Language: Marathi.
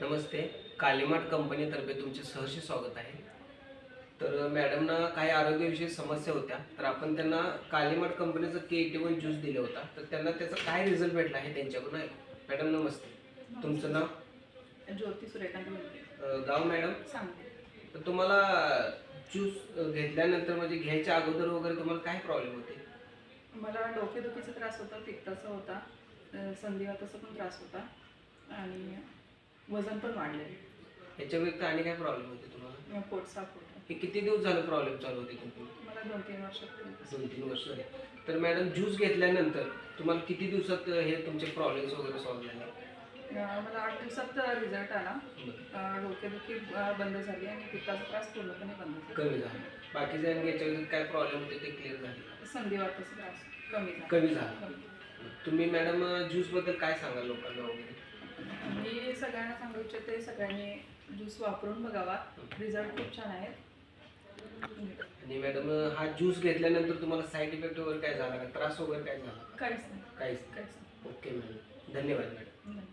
नमस्ते. कालीमार्ट कंपनीतर्फे तुमचे सहर्ष स्वागत आहे. तर मॅडमना काही आरोग्यविषयी समस्या होत्या, तर आपण त्यांना कालीमार्ट कंपनीचा K81 ज्यूस दिला होता. तर त्यांना त्याचा काय रिझल्ट भेटला आहे त्यांच्याकडून ऐकू. मॅडम नमस्ते. तुमचं नाव? ज्योती सूर्यकांत बोलते. गाव मॅडम? सांगते. तर तुम्हाला ज्यूस घेतल्यानंतर म्हणजे घ्यायच्या अगोदर वगैरे तुम्हाला काय प्रॉब्लेम होते? मला डोकेदुखीचा त्रास होता, पित्ताचा होता, संधिवाताचा पण त्रास होता आणि वजन पण वाढलेलं. याच्या व्यतिरिक्त आणि काय प्रॉब्लेम होते तुम्हाला? पोट साफ होतं. हे किती दिवस झाले प्रॉब्लेम चालू होते तुमचे? मला 2-3 वर्ष 2-3 वर्ष झाले. तर मॅडम ज्यूस घेतल्यानंतर तुम्हाला किती दिवसात हे तुमचे प्रॉब्लेम्स वगैरे सॉल्व्ह झाले? मला 8 दिवसात रिझल्ट आला. डोकेदुखी बंद झाली आणि पित्ताचा त्रास पूर्णपणे बंद झाला. कमी झाला. बाकीचे आणि याच्यावर काय प्रॉब्लेम होते ते क्लिअर झाले? संधिवाताचा त्रास कमी झाला. तुम्ही मॅडम ज्यूसबद्दल काय सांगाल लोकांना वगैरे? मी सगळ्यांना सांगू इच्छिते, सगळ्यांनी ज्यूस वापरून बघावा. रिझल्ट खूप छान आहेत. आणि मॅडम हा ज्यूस घेतल्यानंतर तुम्हाला साईड इफेक्ट वगैरे काय झाला का? त्रास वगैरे काय झाला? काहीच नाही. काहीच नाही. Okay madam. धन्यवाद मॅडम.